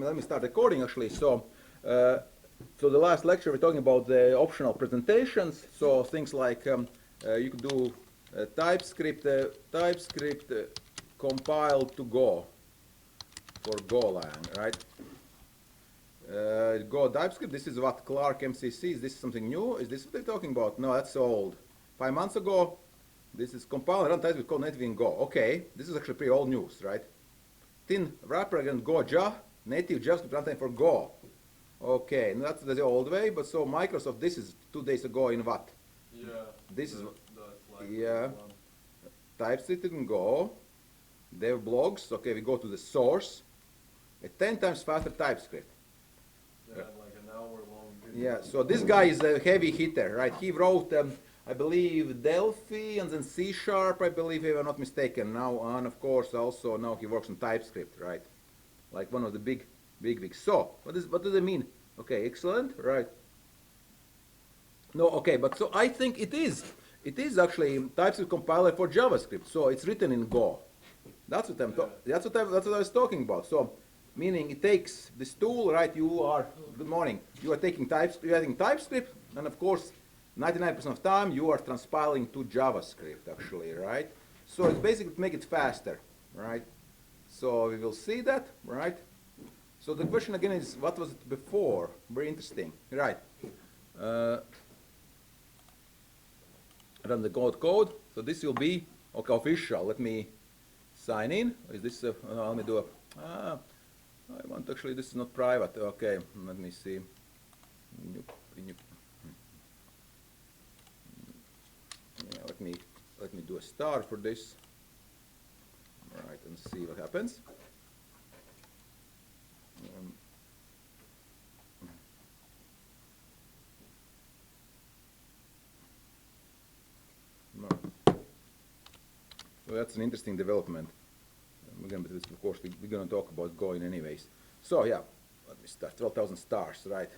let me start recording actually. So the last lecture we're talking about the optional presentations. So things like you could do TypeScript compiled to Go for Golang, right? Go TypeScript. This is what Clark MCC is. This is something new? Is this what they're talking about? No, that's old. 5 months ago. This is compiled run TypeScript code native in Go. Okay, this is actually pretty old news, right? Thin wrapper against Go native JavaScript runtime for Go. Okay, and that's the old way. But so Microsoft, this is 2 days ago in what? Yeah. This is yeah. TypeScript in Go. Dev blogs. Okay, we go to the source. A 10 times faster TypeScript. Yeah, like an hour-long video. Yeah. So this guy is a heavy hitter, right? He wrote, I believe, Delphi and then C#, I believe, if I'm not mistaken. Now, and of course, also now he works on TypeScript, right? Like one of the big. So, what does it mean? Okay, excellent, right? No, okay, but so I think it is actually TypeScript compiler for JavaScript. So it's written in Go. That's what that's what I was talking about. So, meaning it takes this tool, right? Good morning. You are taking TypeScript, and of course, 99% of time you are transpiling to JavaScript, actually, right? So it's basically to make it faster, right? So we will see that, right? So the question again is, what was it before? Very interesting, right? Run the code. So this will be okay official. Let me sign in. Is this? Let me do a. I want actually. This is not private. Okay. Let me see. Yeah, let me do a star for this. All right, and see what happens. No. So that's an interesting development. Of course, we're going to talk about Go in anyways. So yeah, let me start. 12,000 stars, right?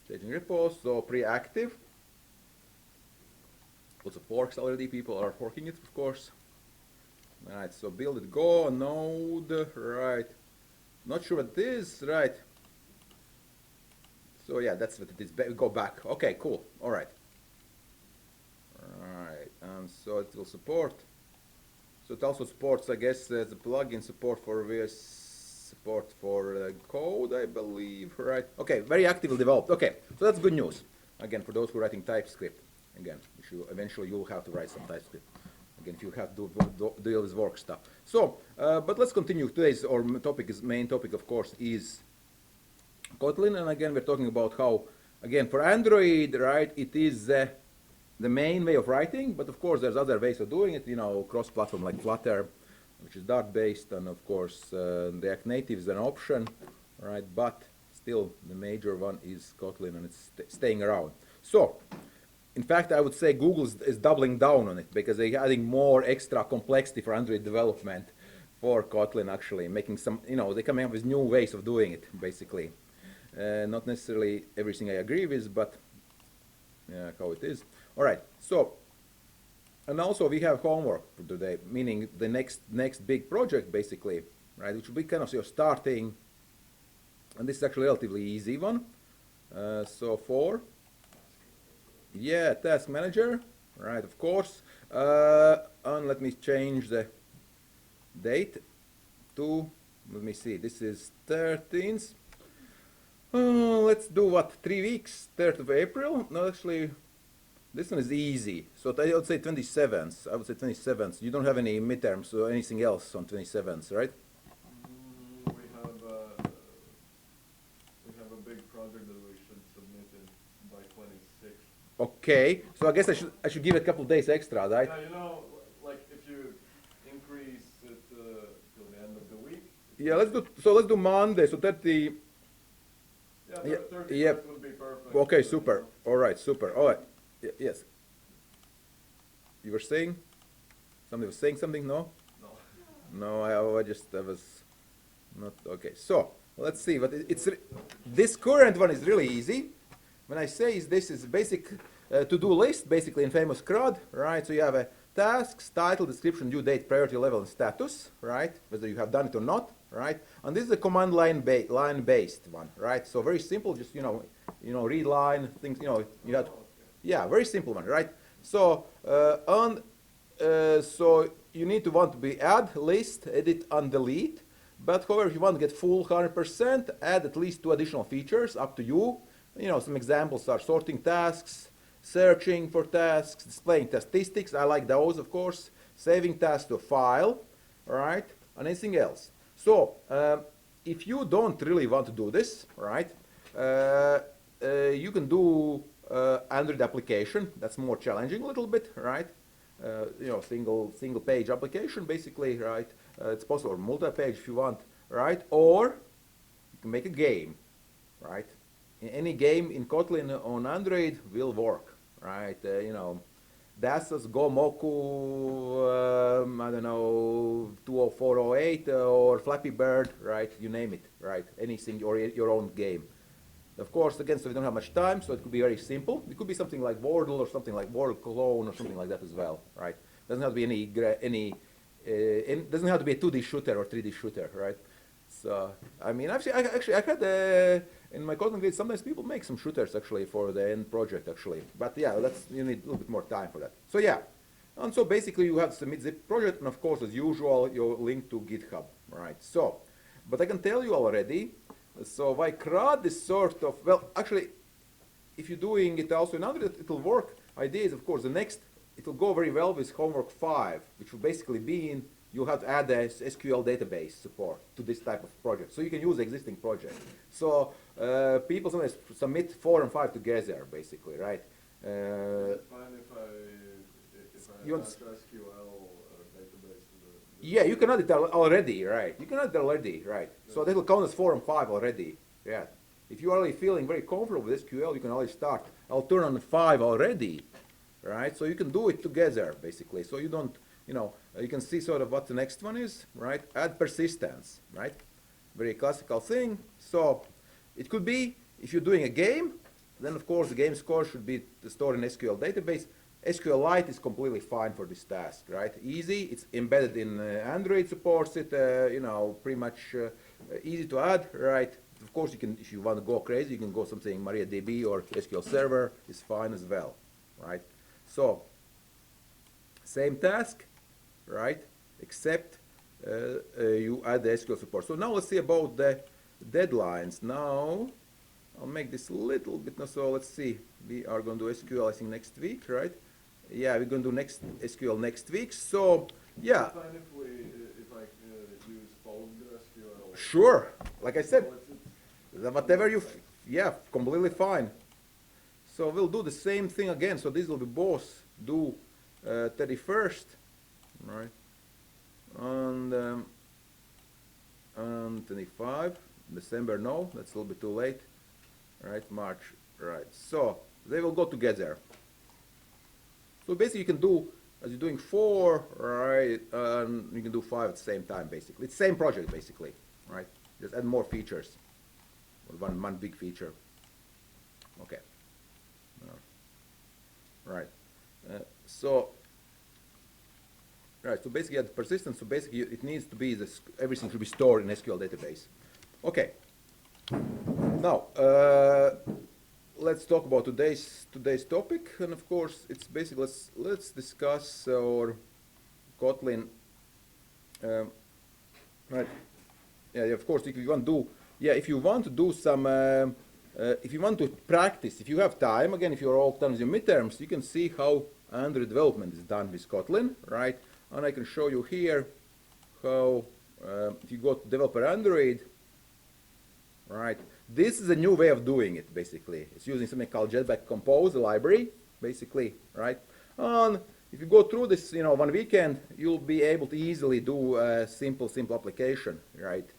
Staging repos, so pre-active. Lots of forks already. People are forking it, of course. All right, so build it Go node, right? Not sure what it is, right? So yeah, that's what it is. Go back. Okay, cool. All right. All right, so it will support. So it also supports, I guess, the plugin support for VS support for code, I believe, right? Okay, very actively developed. Okay, so that's good news. Again, for those who are writing TypeScript, again, eventually you'll have to write some TypeScript. Again, if you have to deal with work stuff. So, but let's continue. Today's main topic, of course, is Kotlin. And again, we're talking about how, again, for Android, right, it is the main way of writing. But of course, there's other ways of doing it. You know, cross-platform like Flutter, which is Dart-based, and of course, React Native is an option, right? But still, the major one is Kotlin, and it's staying around. So. In fact, I would say Google is doubling down on it because they're adding more extra complexity for Android development for Kotlin, actually, making some, they're coming up with new ways of doing it, basically. Not necessarily everything I agree with, but yeah, how it is. All right, so, and also we have homework for today, meaning the next big project, basically, right, which will be kind of your starting, and this is actually a relatively easy one. Yeah, task manager, right, of course. And let me change the date to, let me see, this is 13th. Let's do what, 3 weeks, 3rd of April? No, actually, this one is easy. So I would say 27th. I would say 27th. You don't have any midterms or anything else on 27th, right? We have a big project that we should submit it by 26th. Okay, so I guess I should give it a couple of days extra, right? Yeah, like if you increase it till the end of the week. Yeah, let's do Monday. So 30. Yeah, 30th would be perfect. Okay, super. All right, super. All right. Yes. You were saying? Somebody was saying something? No. No, I was not okay. So let's see. But this current one is really easy. When I say this is basic to-do list, basically in famous CRUD, right? So you have a tasks, title, description, due date, priority level, and status, right? Whether you have done it or not. right? And this is a command line based one, right? So very simple, just read line things, you have, yeah, very simple one, right? So so you need to want to be add, list, edit, and delete. But however, if you want to get full 100%, add at least 2 additional features, up to you. Some examples are sorting tasks, searching for tasks, displaying statistics. I like those, of course. Saving tasks to a file, all right, and anything else. So if you don't really want to do this, right, you can do Android application. That's more challenging a little bit, right? Single page application basically, right? It's possible, or multi-page if you want, right? Or you can make a game, right? Any game in Kotlin on Android will work, right? Dasas, Gomoku, I don't know, 20408 or Flappy Bird, right? You name it, right? Anything, or your own game. Of course, again, so we don't have much time, so it could be very simple. It could be something like Wordle or something like Wordle Clone or something like that as well, right? Doesn't have to be doesn't have to be a 2D shooter or 3D shooter, right? So, I mean, I had in my Kotlin grade, sometimes people make some shooters actually for the end project actually. But yeah, you need a little bit more time for that. So yeah, and so basically you have to submit the project, and of course, as usual, your link to GitHub, right? So, but I can tell you already. So Vykrad is sort of, well, actually, if you're doing it also in Android, it'll work. Idea is, of course, it'll go very well with homework 5, which will basically be you have to add a SQL database support to this type of project. So you can use the existing project. So people sometimes submit 4 and 5 together, basically, right? Is it fine if I attach SQL database to the yeah, you can add it already, right? You can add it already, right? Yeah. So that will count as 4 and 5 already, yeah. If you're already feeling very comfortable with SQL, you can already start. I'll turn on 5 already, right? So you can do it together, basically. So you don't, you can see sort of what the next one is, right? Add persistence, right? Very classical thing. So it could be, if you're doing a game, then of course the game score should be stored in SQL database. SQLite is completely fine for this task, right? Easy, it's embedded in Android, supports it, pretty much easy to add, right? Of course, you can, if you want to go crazy, you can go something MariaDB or SQL Server is fine as well, right? So, same task, right? Except you add the SQL support. So now let's see about the deadlines. Now, I'll make this a little bit, so let's see. We are going to do SQL, I think, next week, right? Yeah, we're going to do SQL next week. So, yeah. Is it fine if I use PostgreSQL? Sure. Like I said, whatever you, yeah, completely fine. So we'll do the same thing again. So this will be both due 31st, right? And 25, December, no, that's a little bit too late, right? March, right? So they will go together. So basically you can do, as you're doing 4, right, you can do 5 at the same time, basically. It's the same project, basically, right? Just add more features, or one big feature. Okay. Right. So basically add persistence, so basically it needs to be, everything should be stored in SQL database. Okay. Now, let's talk about today's topic, and of course it's basically let's discuss our Kotlin. Right. Yeah. Of course, if you want to do, if you want to do some, if you want to practice, if you have time, again, if you're all done with your midterms, you can see how Android development is done with Kotlin, right? And I can show you here how if you go to developer Android, right? This is a new way of doing it, basically. It's using something called Jetpack Compose, a library, basically, right? And if you go through this, one weekend, you'll be able to easily do a simple application, right?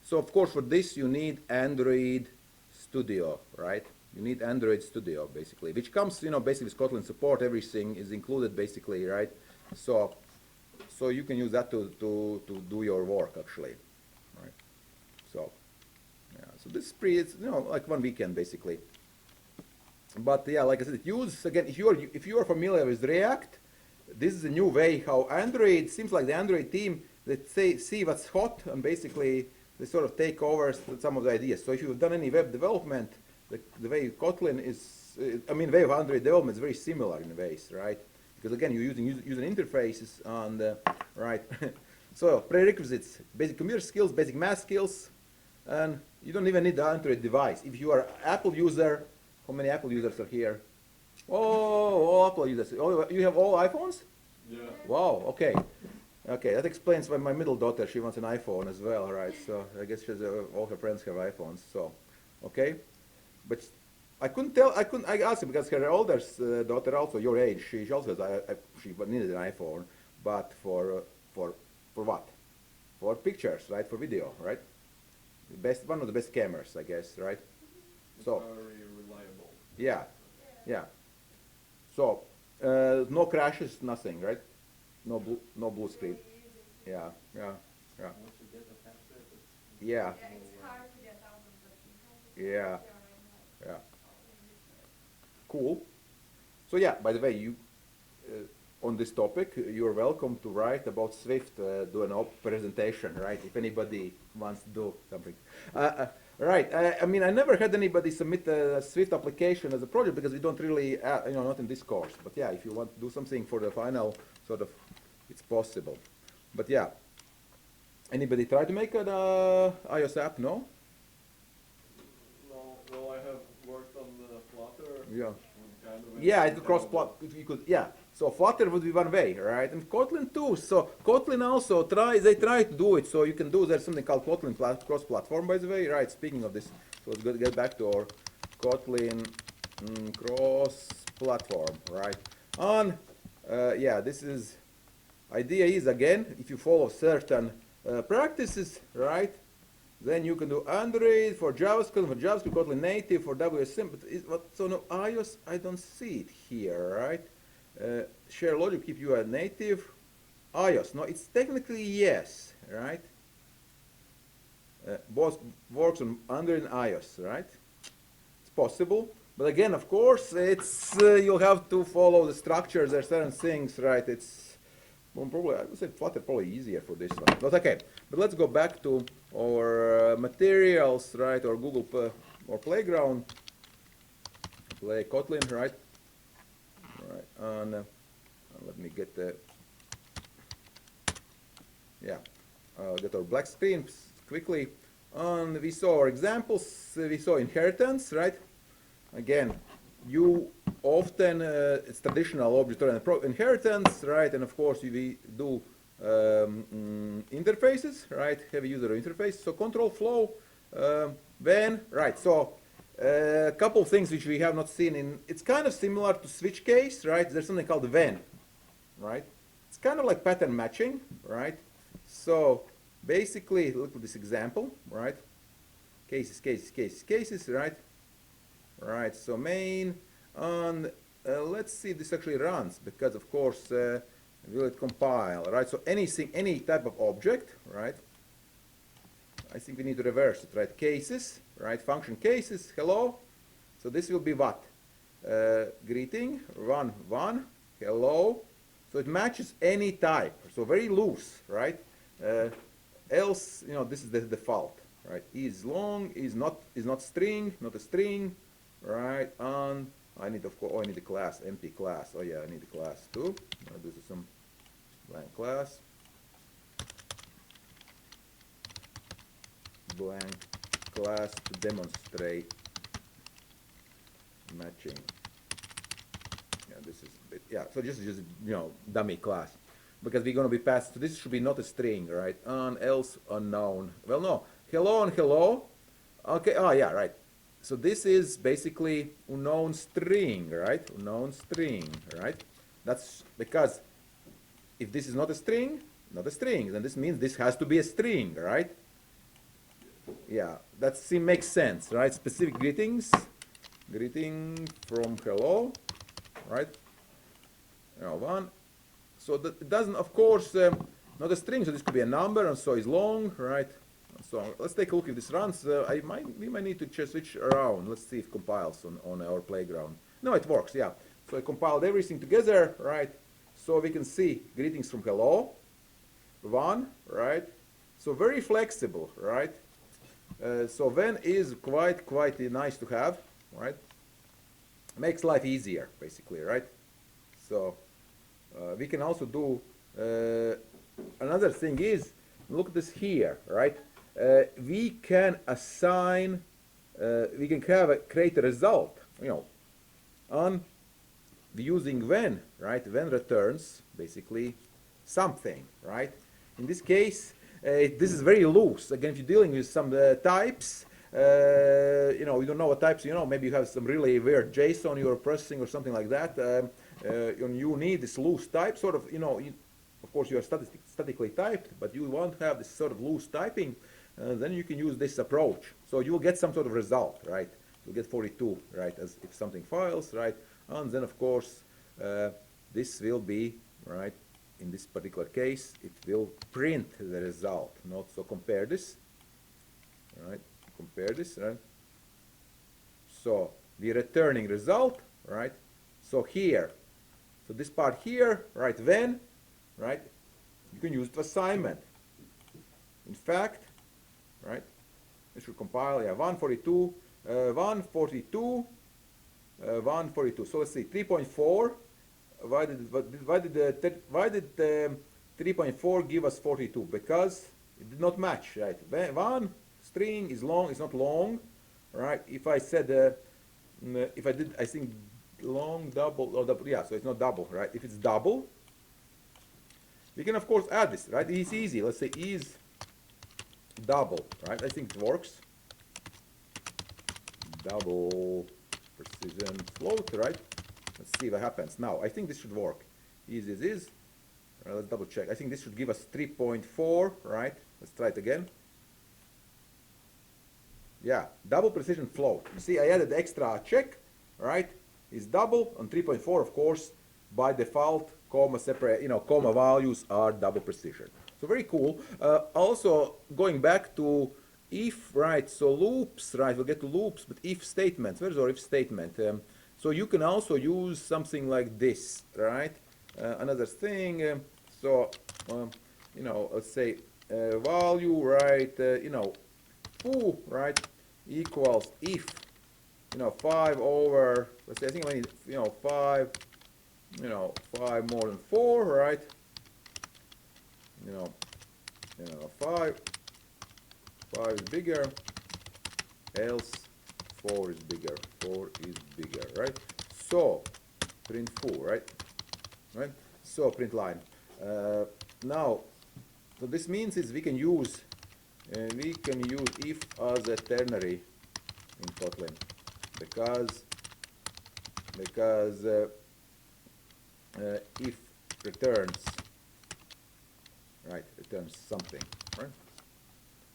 So, of course, for this, you need Android Studio, right? You need Android Studio, basically, which comes, basically with Kotlin support. Everything is included, basically, right? So you can use that to do your work, actually, right? So. Yeah, so this is it's like one weekend basically. But yeah, like I said, again if you are familiar with React, this is a new way how Android seems like the Android team, let's say, see what's hot and basically they sort of take over some of the ideas. So if you've done any web development, the way Kotlin is, I mean, way of Android development is very similar in ways, right? Because again, you're using user interfaces and, right? So prerequisites, basic computer skills, basic math skills, and you don't even need the Android device. If you are an Apple user, how many Apple users are here? Oh, all Apple users. Oh, you have all iPhones? Yeah. Wow, okay. Okay, that explains why my middle daughter, she wants an iPhone as well, right? So I guess she's, all her friends have iPhones, so, okay. But I couldn't tell, I asked her because her older daughter also, your age, she also has, she needed an iPhone, but for what? For pictures, right? For video, right? The best, one of the best cameras, I guess, right? It's So, very reliable. yeah, yeah. So, no crashes, nothing, right? No blue screen. Yeah, yeah, yeah. Once you get the password, it's Yeah, Yeah, it's hard to get out of the yeah, yeah. Cool. So yeah, by the way, you on this topic, you're welcome to write about Swift, do an presentation, right? If anybody wants to do something. Right. I mean, I never had anybody submit a Swift application as a project because we don't really, you know, not in this course. But yeah, if you want to do something for the final, sort of, it's possible. But yeah, anybody try to make an iOS app? No? well, I have worked on the Flutter. Yeah. Kind of Yeah, it could cross plot. You could, yeah. So Flutter would be one way, right? And Kotlin too. So Kotlin also they try to do it. So you can do, there's something called Kotlin cross-platform, by the way, right? Speaking of this, so let's get back to our Kotlin cross-platform, right? On, yeah, this is, idea is again, if you follow certain practices, right? Then you can do Android for JavaScript, Kotlin native, for WSM. But so no iOS, I don't see it here, right? Share logic if you are native. iOS, no, it's technically yes, right? Both works on Android and iOS, right? It's possible, but again, of course, it's you'll have to follow the structures. There are certain things, right? It's probably, I would say Flutter probably easier for this one. But okay, but let's go back to our materials, right? Or Google or Playground. Play Kotlin, right? Right, and let me get the, yeah, get our black screen quickly. And we saw our examples, we saw inheritance, right? Again, you often, it's traditional object-oriented inheritance, right? And of course, we do interfaces, right? Have a user interface. So control flow, when, right? So a couple things which we have not seen in, it's kind of similar to switch case, right? There's something called when, right? It's kind of like pattern matching, right? So basically, look at this example, right? Cases, right? Right, so main, and let's see if this actually runs, because of course, will it compile, right? So anything, any type of object, right? I think we need to reverse it, right? Cases, right? Function cases, hello. So this will be what? Greeting, one, hello. So it matches any type, so very loose, right? Else, you know, this is the default, right? Is long, is not string, not a string, right? And I need, of course, oh, I need a class, empty class. Oh yeah, I need a class too. This is some blank class. Blank class to demonstrate matching. Yeah, this is, yeah, so just you know, dummy class. Because we're going to be passed, so this should be not a string, right? And else unknown. Well, no, hello and hello. Okay, oh yeah, right. So this is basically unknown string, right? Unknown string, right? That's because if this is not a string, then this means this has to be a string, right? Yeah, that makes sense, right? Specific greeting from hello, right? One. So that it doesn't, of course, not a string, so this could be a number, and so is long, right? So let's take a look if this runs. We might need to just switch around. Let's see if it compiles on our playground. No, it works, yeah. So I compiled everything together, right? So we can see greetings from hello, one, right? So very flexible, right? So when is quite nice to have, right? Makes life easier, basically, right? So we can also do another thing is, look at this here, right? We can assign, we can create a result, on using when, right? When returns basically something, right? In this case, this is very loose. Again, if you're dealing with some types, you don't know what types, maybe you have some really weird JSON you're processing or something like that. You need this loose type, sort of, of course you are statically typed, but you won't have this sort of loose typing. Then you can use this approach. So you will get some sort of result, right? You'll get 42, right, as if something files, right? And then, of course, this will be, right, in this particular case, it will print the result. So compare this, right? Compare this, right? So we're returning result, right? So here, so this part here, right, when, right, you can use the assignment. In fact, right, it should compile, yeah, 142, 142, 142. So let's see, 3.4. Why did 3.4 give us 42? Because it did not match, right? One string is long, it's not long, right? If I said, if I did, I think long double or double, yeah. So it's not double, right? If it's double, we can of course add this, right? It's easy. Let's say is double, right? I think it works. Double precision float, right? Let's see what happens. Now, I think this should work. Is. Let's double check. I think this should give us 3.4, right? Let's try it again. Yeah, double precision float. You see, I added extra check, right? Is double, and 3.4, of course, by default, comma separate, comma values are double precision. So very cool. Also, going back to if, right? So loops, right? We'll get to loops, but if statements. Where's our if statement? So you can also use something like this, right? Another thing, let's say value, right? Foo, right? Equals if, 5 over, let's say I think I need, 5, 5 more than 4, right? 5 is bigger, else 4 is bigger, 4 is bigger, right? So print foo, right? So print line. Now, so this means is we can use if as a ternary in Kotlin because if returns, right, returns something, right?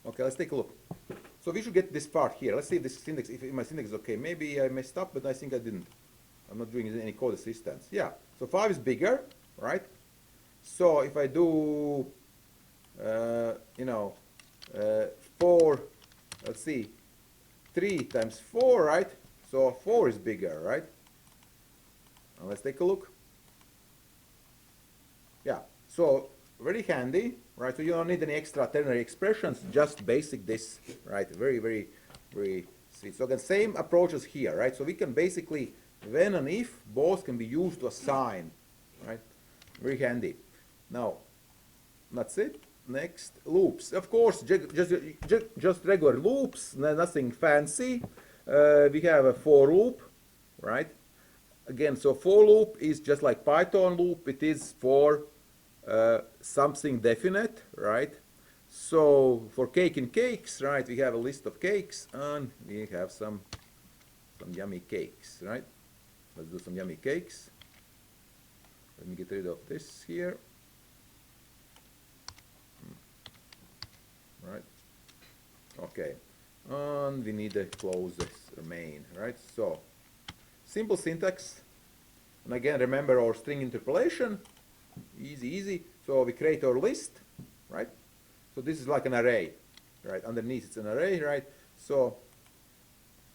Okay, let's take a look. So we should get this part here. Let's see if this syntax, if my syntax is okay. Maybe I messed up, but I think I didn't. I'm not doing any code assistance. Yeah, so 5 is bigger, right? So if I do, 4, let's see, 3 times 4, right? So 4 is bigger, right? Now let's take a look. Yeah, so very handy, right? So you don't need any extra ternary expressions, just basic this, right? Very, very, very sweet. So again, same approach as here, right? So we can basically, when and if, both can be used to assign, right? Very handy. Now, that's it. Next, loops. Of course, just regular loops, nothing fancy. We have a for loop, right? Again, so for loop is just like Python loop. It is for something definite, right? So for cake and cakes, right, we have a list of cakes and we have some yummy cakes, right? Let's do some yummy cakes. Let me get rid of this here. Right? Okay. And we need to close this main, right? So simple syntax. And again, remember our string interpolation. Easy, easy. So we create our list, right? So this is like an array, right? Underneath it's an array, right? So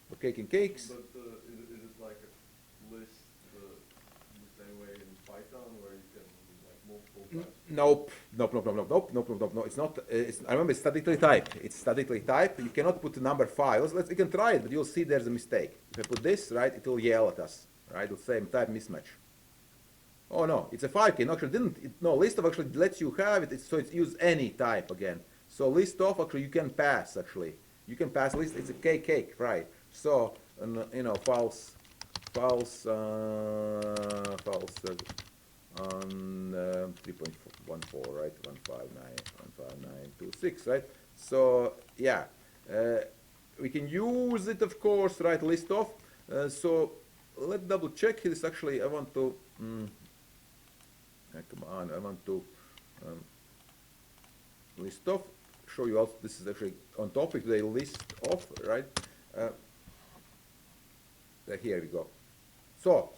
for cake and cakes. But is it like a list the same way in Python where you can like multiple types? Nope. No. It's not. I remember it's statically typed. It's statically typed. You cannot put the number 5. You can try it, but you'll see there's a mistake. If I put this, right, it will yell at us, right? It'll say type mismatch. Oh no, it's a 5 key. No, actually didn't. No, list of actually lets you have it. So it's use any type again. So list of actually you can pass actually. You can pass list. It's a cake, right? So you know false on 3.14, right? 159.159.26, right? So yeah, we can use it, of course, right? List of. So let's double check this. Actually, I want to. Come on, I want to list off. Show you also. This is actually on topic today. List off, right? Here we go. So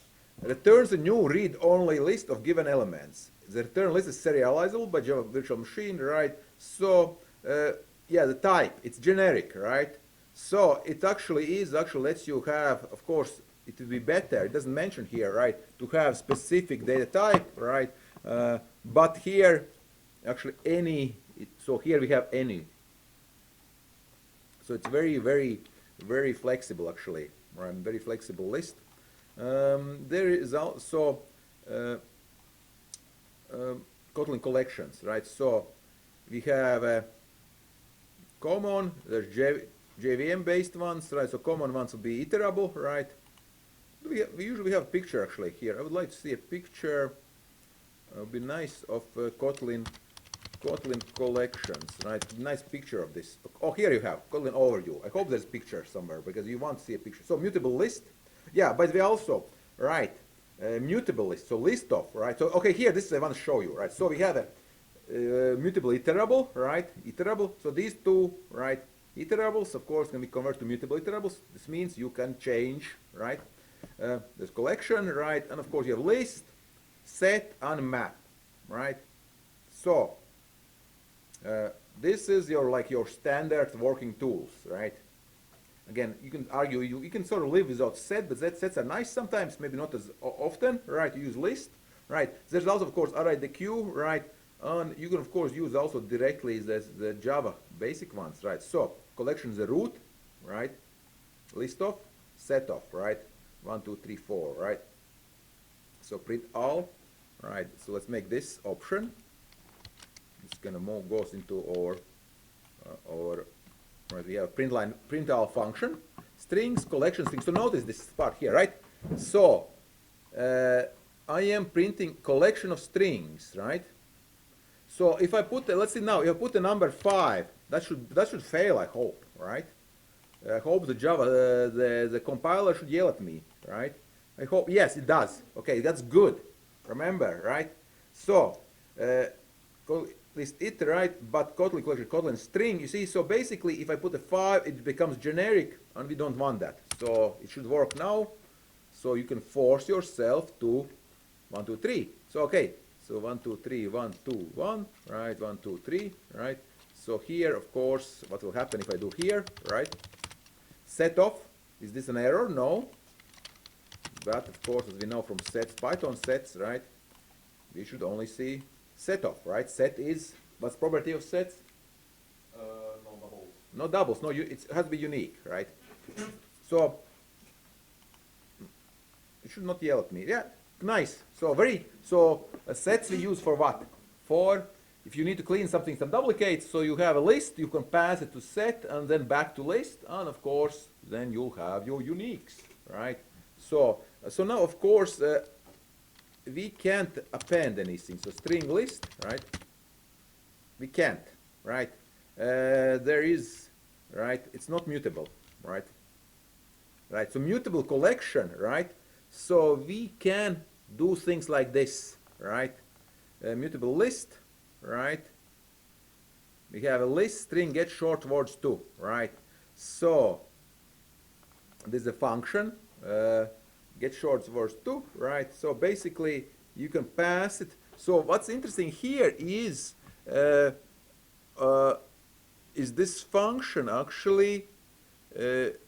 returns a new read-only list of given elements. The return list is serializable by Java Virtual Machine, right? So yeah, the type, it's generic, right? So it actually lets you have, of course, it would be better, it doesn't mention here, right, to have specific data type, right? But here, actually any, so here we have any. So it's very flexible, actually, right? Very flexible list. There is also Kotlin collections, right? So we have common, there's JVM based ones, right? So common ones will be iterable, right? We usually have a picture actually here. I would like to see a picture. It would be nice of Kotlin collections, right? Nice picture of this. Oh, here you have Kotlin overview. I hope there's a picture somewhere because you want to see a picture. So mutable list. Yeah, but we also, right, mutable list, so list of, right? So, okay, here, this is I want to show you, right? So we have a mutable iterable, right? Iterable, so these two, right? Iterables, of course, can be converted to mutable iterables. This means you can change, right? There's collection, right? And of course you have list, set, and map, right? So, this is your standard working tools, right? Again, you can argue, you can sort of live without set, but sets are nice sometimes, maybe not as often, right? You use list, right? There's also, of course, RIDQ, right? And you can, of course, use also directly the Java basic ones, right? So, collection is the root, right? List of, set of, right? 1, 2, 3, 4, right? So, print all, right? So, let's make this option. It's gonna goes into our right, we have print all function, strings, collection strings. So notice this part here, right? So I am printing collection of strings, right? So if I put, let's see now, if I put the number 5, that should fail, I hope, right? I hope the Java, the compiler should yell at me, right? I hope, yes, it does. Okay, that's good. Remember, right? So list it, right? But Kotlin collection, Kotlin string, you see, so basically if I put a 5, it becomes generic, and we don't want that. So it should work now. So you can force yourself to 1, 2, 3. So okay, so 1, 2, 3, 1, 2, 1, right? 1, 2, 3, right? So here, of course, what will happen if I do here, right? Set off, is this an error? No. But of course, as we know from sets, Python sets, right? We should only see set off, right? Set is, what's property of sets? No doubles. No doubles, no, it has to be unique, right? So, it should not yell at me. Yeah, nice. So sets we use for what? For, if you need to clean something, some duplicates, so you have a list, you can pass it to set, and then back to list, and of course, then you'll have your uniques, right? So now, of course, we can't append anything. So string list, right? We can't, right? There is, right? It's not mutable, right? Right. So mutable collection, right? So we can do things like this, right? Mutable list, right? We have a list string get short words to, right? So this is a function. Get short words to, right? So basically you can pass it. So what's interesting here is this function actually it's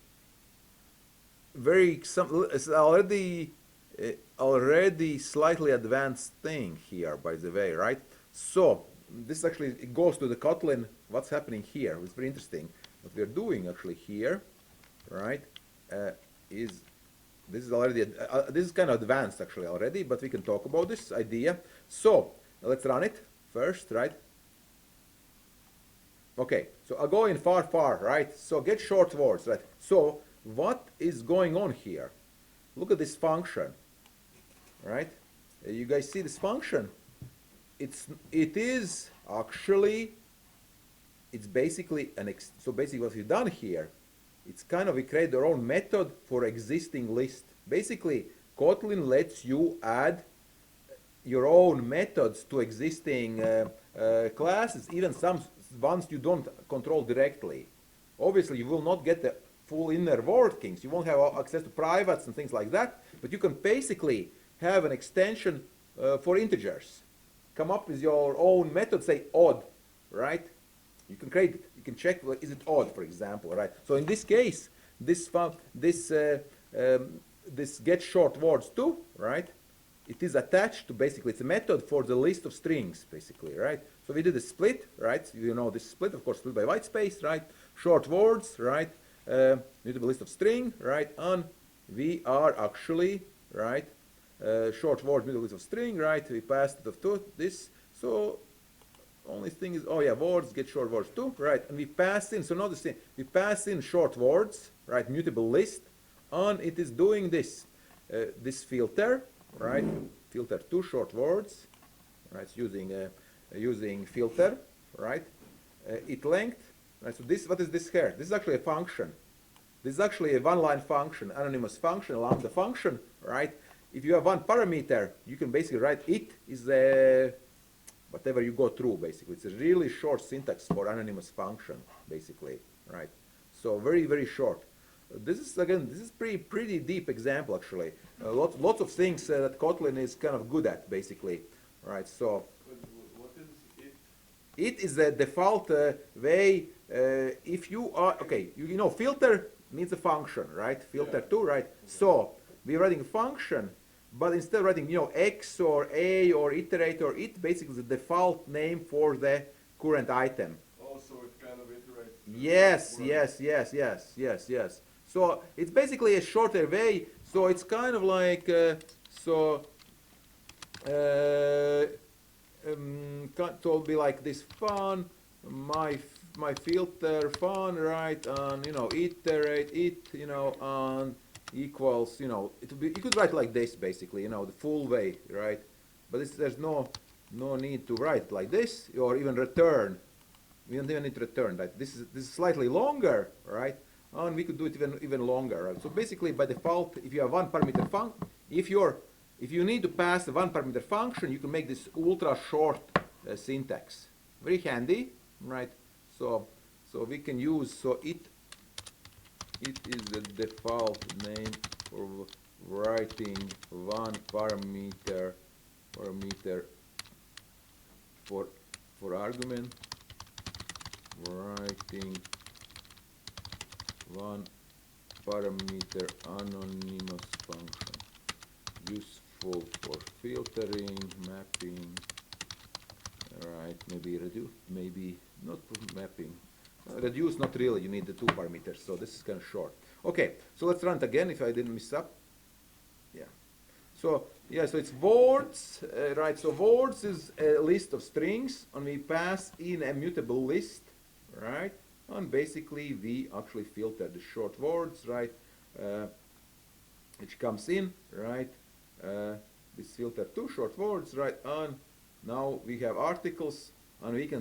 already already slightly advanced thing here, by the way, right? So this actually, it goes to the Kotlin. What's happening here? It's very interesting. What we're doing actually here, right, is this is already this is kind of advanced actually already, but we can talk about this idea. So let's run it first, right? Okay, so I'll go in far, right? So get short words, right? So what is going on here? Look at this function, right? You guys see this function? It is actually, it's basically so basically what we've done here, it's kind of, we create our own method for existing list. Basically, Kotlin lets you add your own methods to existing classes, even some ones you don't control directly. Obviously, you will not get the full inner workings. You won't have access to privates and things like that, but you can basically have an extension for integers. Come up with your own method, say odd, right? You can create it. You can check, is it odd, for example, right? So in this case, this get short words too, right? It is attached to, basically, it's a method for the list of strings, basically, right? So we did a split, right? You know this split, of course, split by white space, right? Short words, right? Mutable list of string, right? And we are actually, right? Short words, mutable list of string, right? We passed it to this. So only thing is, oh yeah, words get short words too, right? And we pass in, so notice thing, we pass in short words, right? Mutable list, and it is doing this, this filter, right? Filter to short words, right? It's using filter, right? It length, right? So this, what is this here? This is actually a function. This is actually a one-line function, anonymous function, a lambda function, right? If you have one parameter, you can basically write it is a whatever you go through, basically. It's a really short syntax for anonymous function, basically, right? So very short. This is, again, this is pretty deep example, actually. Lots of things that Kotlin is kind of good at, basically, right? So What is it? it is the default way. If you are, okay, you know, filter means a function, right? Filter Yeah. too, right? So we're writing a function, but instead of writing, you know, X or A or iterator, it basically is the default name for the current item. Also, it kind of iterates. Yes. So it's basically a shorter way. So it's kind of like it will be like this fun, my filter fun, right? And you know, iterate it, you know, and equals, you know, it will be, you could write like this basically, you know, the full way, right? But there's no need to write like this or even return. We don't even need to return that. This is slightly longer, right? And we could do it even longer, right? So basically, by default, if you have one parameter function, if you need to pass the one parameter function, you can make this ultra short syntax. Very handy, right? So we can use, so it is the default name for writing one parameter for argument, writing one parameter anonymous function, useful for filtering, mapping, right? Maybe reduce, maybe not for mapping. Reduce, not really, you need the two parameters, so this is kind of short. Okay, so let's run it again if I didn't mess up. Yeah. So, yeah, so it's words, right? So words is a list of strings, and we pass in a mutable list, right? And basically, we actually filter the short words, right? Which comes in, right? This filter two short words, right? And now we have articles, and we can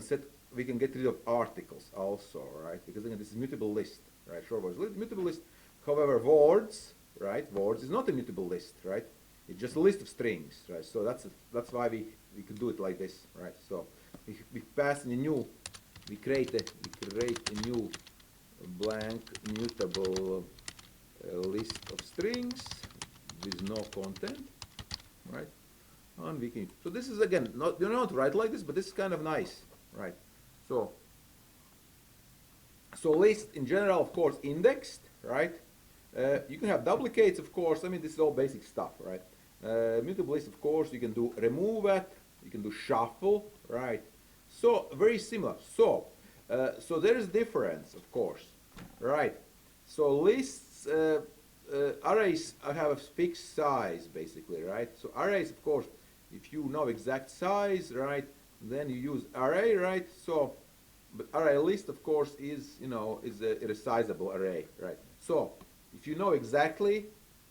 get rid of articles also, right? Because again, this is mutable list, right? Short words, mutable list. However, words, right? Words is not a mutable list, right? It's just a list of strings, right? So that's why we can do it like this, right? So we pass in a new. We create a new blank mutable list of strings with no content, right? And we can. So this is again not, you don't write like this, but this is kind of nice, right? So list in general, of course, indexed, right? You can have duplicates, of course. I mean, this is all basic stuff, right? Mutable list, of course, you can do remove it, you can do shuffle, right? So very similar. So there is difference, of course, right? So lists, arrays have a fixed size, basically, right? So arrays, of course, if you know exact size, right, then you use array, right? So, but array list, of course, is is a resizable array, right? So if you know exactly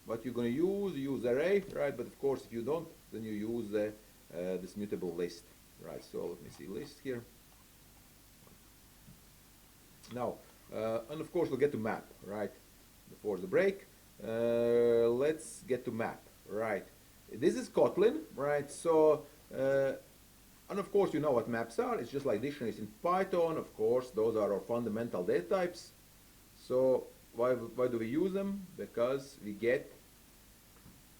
what you're going to use array, right? But of course, if you don't, then you use this mutable list, right? So let me see list here. Now, and of course, we'll get to map, right? Before the break, let's get to map, right? This is Kotlin, right? So, and of course, you know what maps are. It's just like dictionaries in Python. Of course, those are our fundamental data types. So why do we use them? Because we get,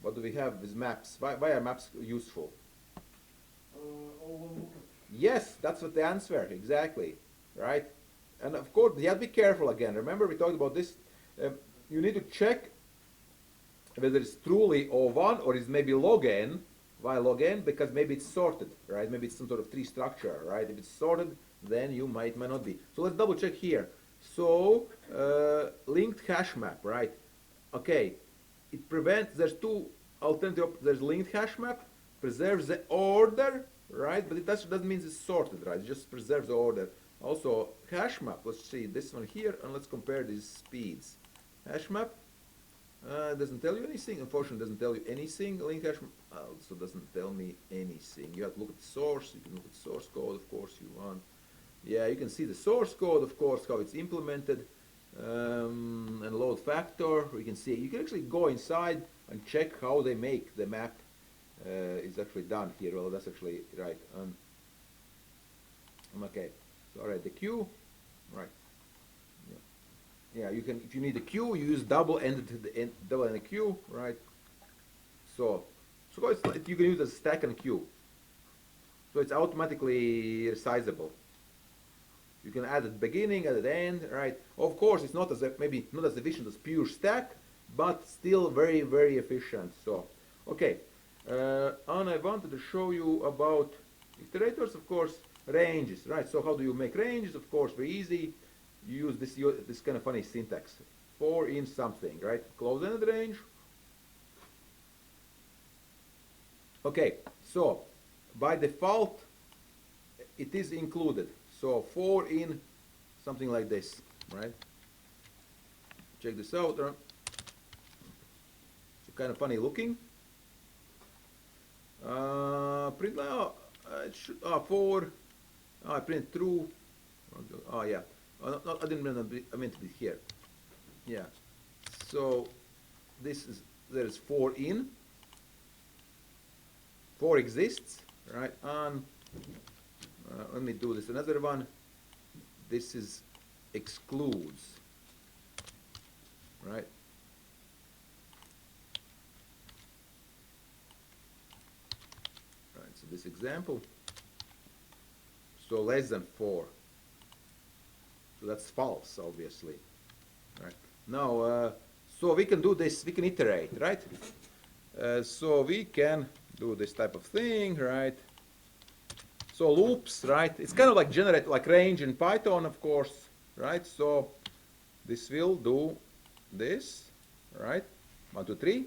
what do we have with maps? Why are maps useful? All lookup. Yes, that's what the answer, exactly, right? And of course, you have to be careful again. Remember, we talked about this. You need to check whether it's truly O1 or is maybe log n. Why log n? Because maybe it's sorted, right? Maybe it's some sort of tree structure, right? If it's sorted, then you might not be. So let's double check here. So linked hash map, right? Okay, it prevents. There's two alternative. There's linked hash map, preserves the order, right? But it doesn't mean it's sorted, right? It just preserves the order. Also, hash map. Let's see this one here, and let's compare these speeds. Hash map. Doesn't tell you anything. Unfortunately, doesn't tell you anything. Link hash also doesn't tell me anything. You have to look at the source. You can look at the source code, of course, you want. Yeah, you can see the source code, of course, how it's implemented, and load factor. You can see. You can actually go inside and check how they make the map. Is actually done here. Well, that's actually right. Okay. So all right, the queue, right. Yeah, you can, if you need a queue, you use double-ended queue, right? So it's like you can use a stack and queue. So it's automatically resizable. You can add at the beginning, at the end, right? Of course, it's not maybe not as efficient as pure stack, but still very, very efficient. So, okay. And I wanted to show you about iterators, of course, ranges, right? So how do you make ranges? Of course, very easy. You use this kind of funny syntax. For in something, right? Close-ended range. Okay, so by default, it is included. So for in something like this, right? Check this out. It's kind of funny looking. Print now. It should, for. I print true. Oh yeah. No, I didn't mean I meant to be here. Yeah. So this is there is for in. For exists, right? And let me do this. Another one. This is excludes, right? Right. So this example. So less than 4. So that's false, obviously. Right. Now, so we can do this, we can iterate, right? So we can do this type of thing, right? So loops, right? It's kind of like generate, like range in Python, of course, right? So this will do this, right? 1, 2, 3.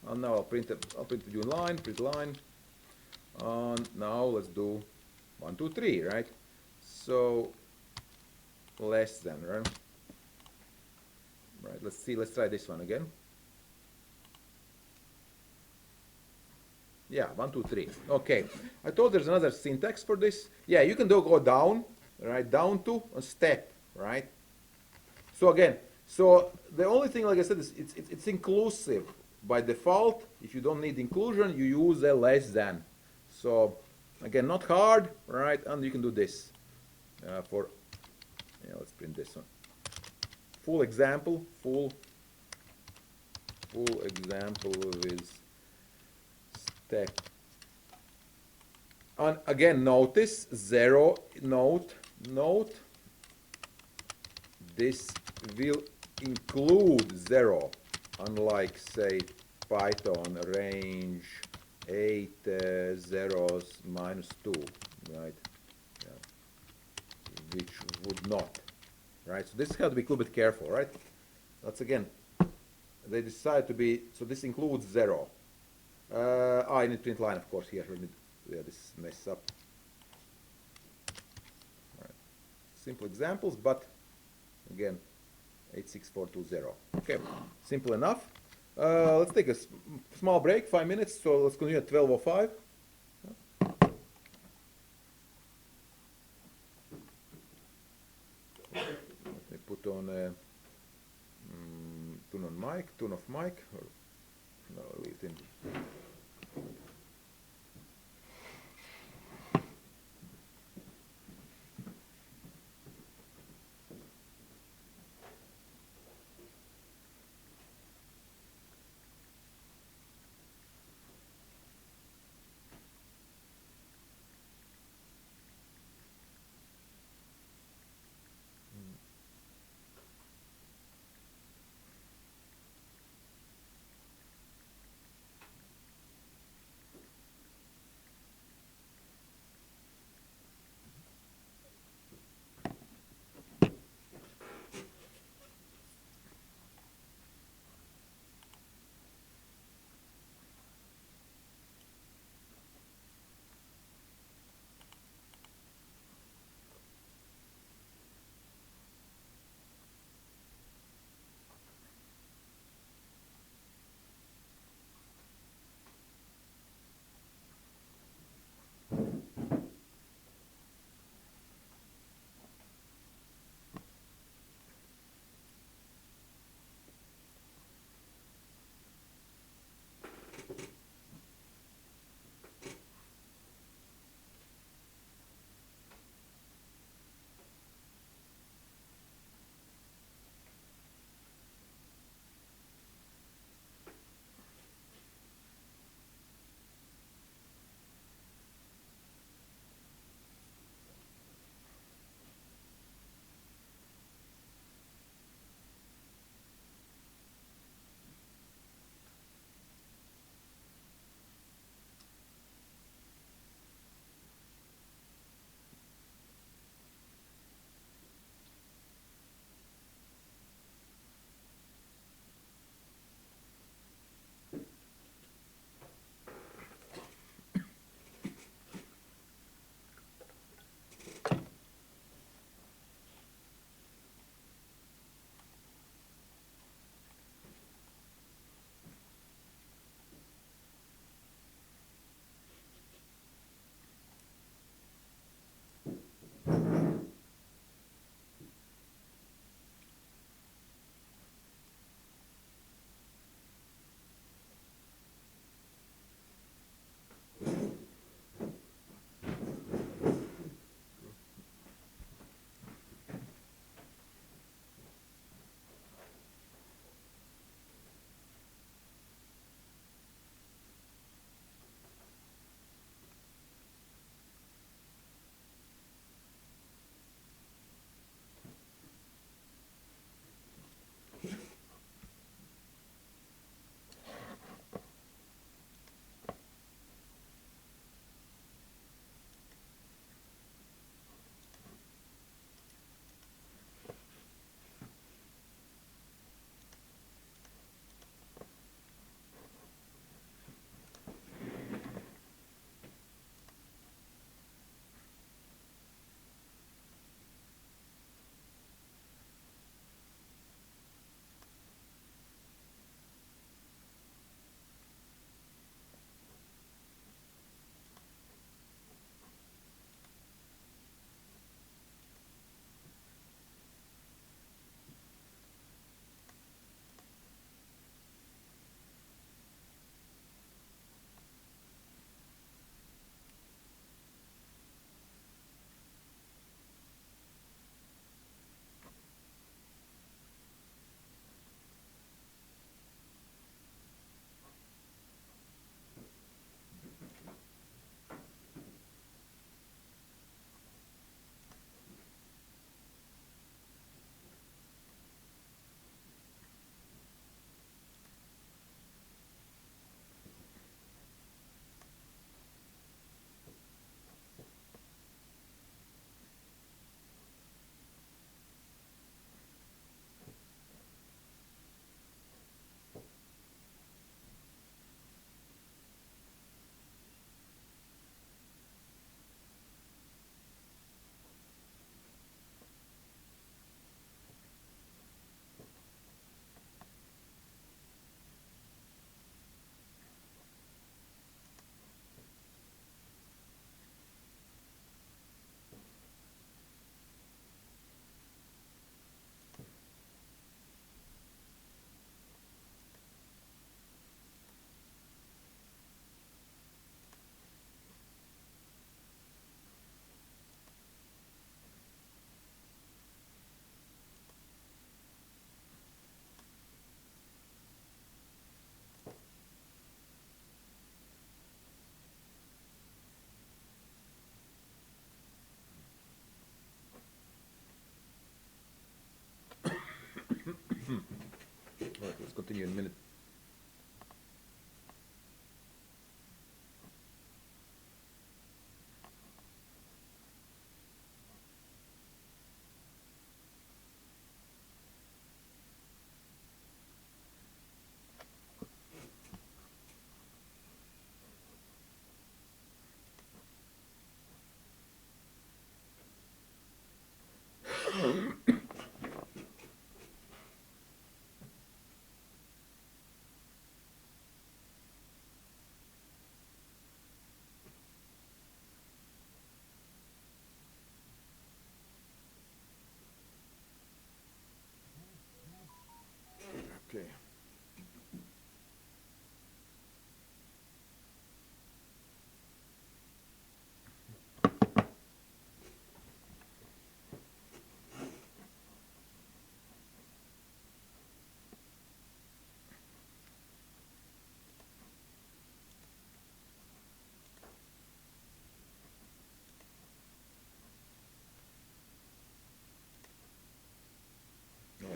And now I'll print the new line, print line. And now let's do 1, 2, 3, right? So less than, right? Right, let's see, let's try this one again. Yeah, 1, 2, 3. Okay, I thought there's another syntax for this. Yeah, you can go down, right? Down to a step, right? So again, so the only thing, like I said, is it's inclusive by default. If you don't need inclusion, you use a less than. So again, not hard, right? And you can do this for. Yeah, let's print this one. Full example, full example with stack. And again, notice 0 note. This will include 0, unlike say Python range 8 zeros minus 2, right? Yeah. Which would not, right? So this has to be a little bit careful, right? That's again, they decide to be, so this includes 0. I need print line, of course, here. Yeah, this mess up. Right. Simple examples, but again, 86420. Okay, simple enough. Let's take a small break, 5 minutes. So let's continue at 12:05. Let me put on turn on mic, turn off mic, or no, leave it in. let's continue in a minute. Okay.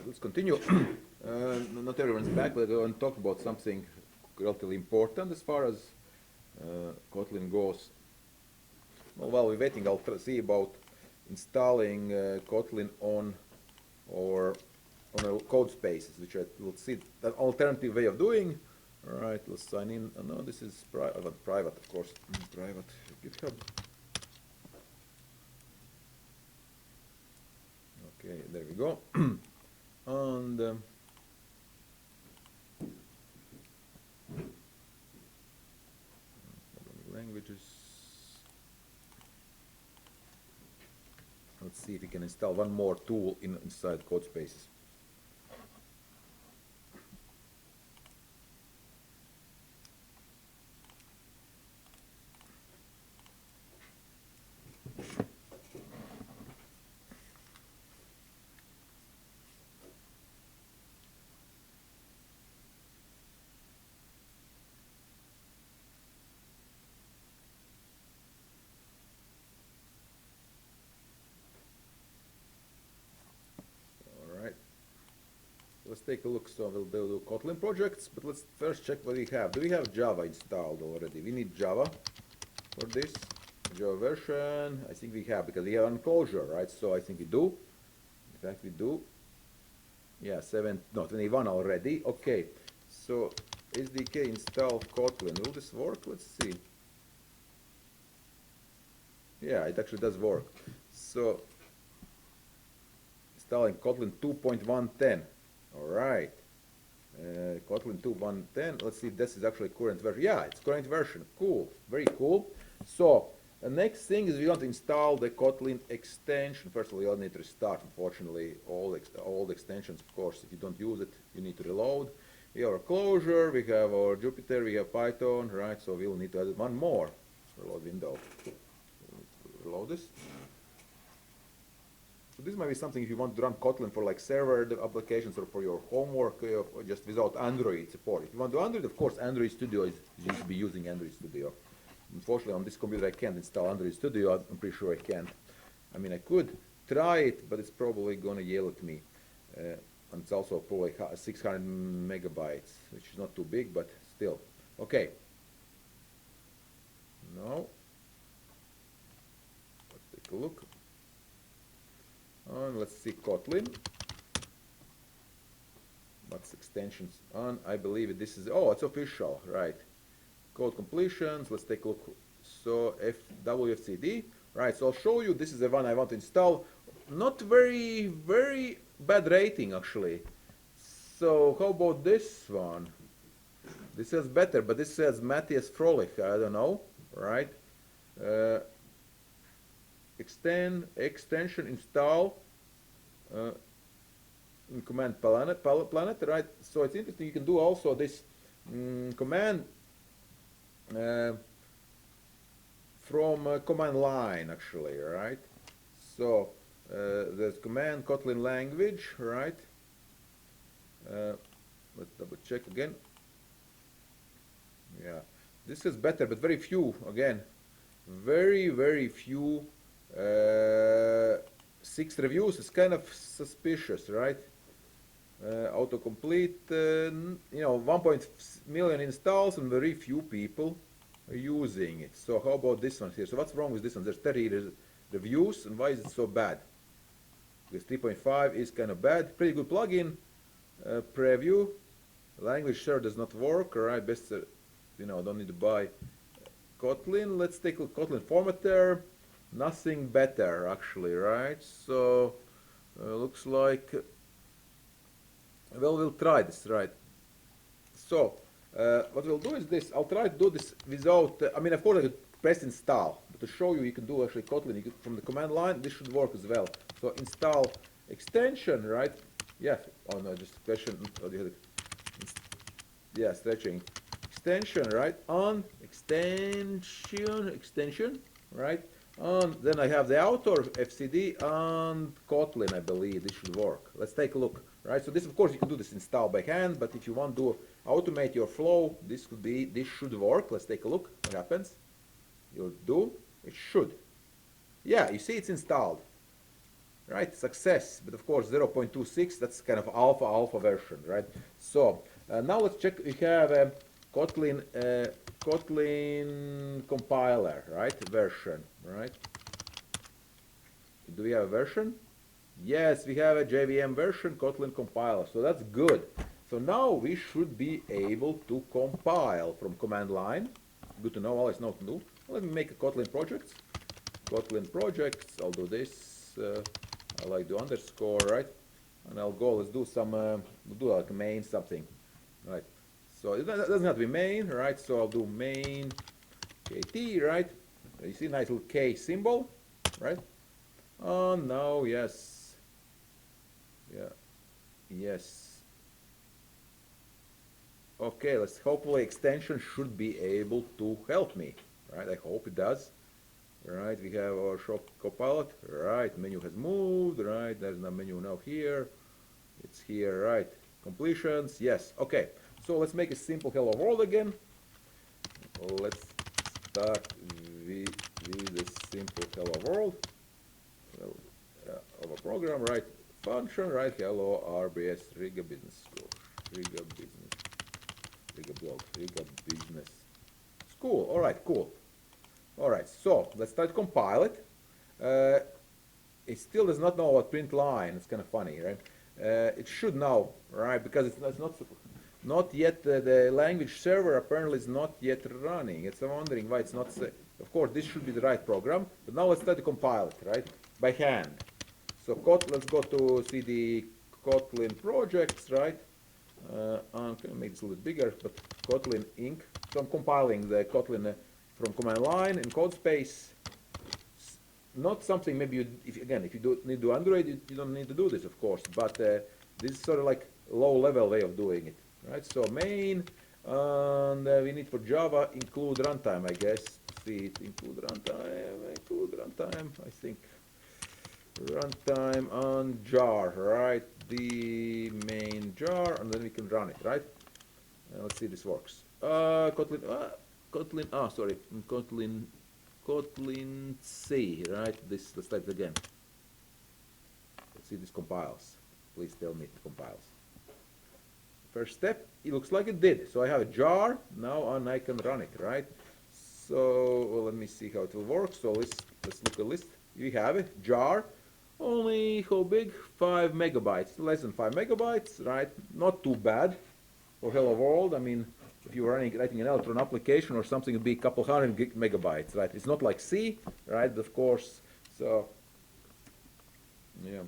Let's continue. Not everyone's back, but I want to talk about something relatively important as far as Kotlin goes. Well, while we're waiting, I'll see about installing Kotlin on our code spaces, which I will see an alternative way of doing. All right, let's sign in. Oh, no, this is private, of course. Private GitHub. Okay, there we go. And languages. Let's see if we can install one more tool inside code spaces. Let's take a look. So we'll do Kotlin projects, but let's first check what we have. Do we have Java installed already? We need Java for this. Java version, I think we have, because we have enclosure, right? So I think we do. In fact, we do. Yeah, 21 already. Okay, so SDK install Kotlin. Will this work? Let's see. Yeah, it actually does work. So installing Kotlin 2.110. All right, Kotlin 2.110. Let's see if this is actually current version. Yeah, it's current version. Cool, very cool. So the next thing is we want to install the Kotlin extension. First of all, you'll need to restart. Unfortunately, all the extensions, of course, if you don't use it, you need to reload. We have our closure, we have our Jupyter, we have Python, right? So we'll need to add one more reload window. Reload this. So this might be something if you want to run Kotlin for like server applications or for your homework, or just without Android support. If you want to do Android, of course, Android Studio is you should be using Android Studio. Unfortunately, on this computer, I can't install Android Studio. I'm pretty sure I can't. I mean, I could try it, but it's probably going to yell at me. And it's also probably 600 megabytes, which is not too big, but still. Okay. Now, let's take a look. And let's see Kotlin. What's extensions on? I believe this is, oh, it's official, right? Code completions, let's take a look. So WFCD, right? So I'll show you, this is the one I want to install. Not very bad rating, actually. So how about this one? This says better, but this says Matthias Frolich, I don't know, right? Extension install in command planet, right? So it's interesting, you can do also this command from command line, actually, right? So there's command Kotlin language, right? Let's double check again. Yeah, this is better, but very few, again, very few 6 reviews. Is kind of suspicious, right? autocomplete, you know, 1 million installs and very few people are using it. So how about this one here? So what's wrong with this one? There's 30 reviews, and why is it so bad? Because 3.5 is kind of bad. Pretty good plugin. Preview. Language server does not work. All right, best, you know, don't need to buy Kotlin. Let's take a Kotlin formatter. Nothing better actually, right? So looks like, well, we'll try this, right? So what we'll do is this. I'll try to do this without, I mean, of course I could press install, but to show you, you can do actually Kotlin you could, from the command line. This should work as well. So install extension, right? Yeah. Oh no, just question. Oh, yeah, stretching extension, right? On extension, right? On then I have the author fcd and Kotlin. I believe this should work. Let's take a look, right? So this, of course, you can do this install by hand, but if you want to automate your flow, this should work. Let's take a look. What happens? You'll do. It should. Yeah, you see it's installed. Right, success, but of course 0.26, that's kind of alpha version, right? So now let's check. We have Kotlin compiler, right? Version, right? Do we have a version? Yes, we have a JVM version, Kotlin compiler. So that's good. So now we should be able to compile from command line. Good to know. Always know to do. Let me make a Kotlin project. Kotlin projects. I'll do this. I like the underscore, right? And I'll go, let's do some, we'll do like main something, right? So it doesn't have to be main, right? So I'll do main KT, right? You see nice little K symbol, right? Oh, no, yes. Yeah, yes. Okay, let's hopefully extension should be able to help me, right? I hope it does. Right, we have our show copilot. Right, menu has moved. Right, there's no menu now here. It's here, right? Completions, yes. Okay, so let's make a simple hello world again. Let's start with this simple hello world of a program, right? Function, right? Hello RBS Riga Business School, Riga Business, Riga Blog, Riga Business School. All right, cool. All right, so let's try to compile it. It still does not know what print line. It's kind of funny, right? It should know, right? Because it's not yet the language server apparently is not yet running. It's wondering why it's not. Of course, this should be the right program. But now let's try to compile it, right, by hand. So let's go to CD Kotlin projects, right? I'm gonna make this a little bit bigger, but Kotlin Inc. So I'm compiling the Kotlin. From command line and code space. Not something maybe if you need to do Android, you don't need to do this, of course. But this is sort of like low-level way of doing it, right? So main, and we need for Java include runtime, I guess. See it include runtime. I think runtime on jar, right? The main jar, and then we can run it, right? Let's see if this works. Kotlin C, right? Let's type it again. Let's see if this compiles. Please tell me it compiles. First step, it looks like it did. So I have a jar now, and I can run it, right? So well, let me see how it will work. So let's look at the list. We have it, jar. Only how big? 5 megabytes, less than 5 megabytes, right? Not too bad for Hello World. I mean, if you were writing an Electron application or something, it'd be a couple hundred megabytes, right? It's not like C, right? Of course. So, yeah.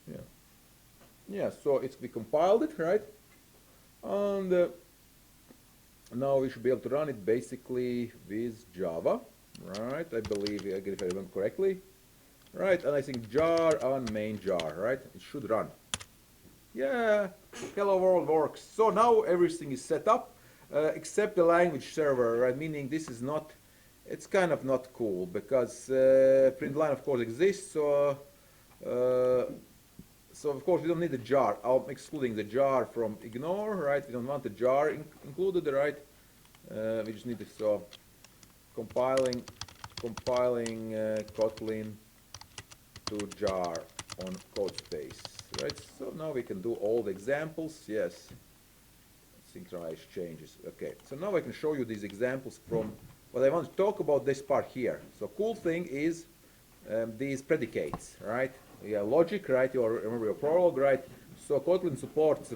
Yeah. Yeah. So we compiled it, right? And now we should be able to run it basically with Java, right? I believe, if I remember correctly, right? And I think jar on main jar, right? It should run. Yeah, Hello World works. So now everything is set up except the language server, right? Meaning this is not, it's kind of not cool because print line of course exists. So So of course we don't need the jar. I'm excluding the jar from ignore, right? We don't want the jar included, right? We just need to, so compiling Kotlin to jar on code space, right? So now we can do all the examples. Yes, synchronize changes. Okay, so now I can show you these examples from what I want to talk about this part here. So cool thing is these predicates, right? Yeah, logic, right? You remember your prologue, right? So Kotlin supports,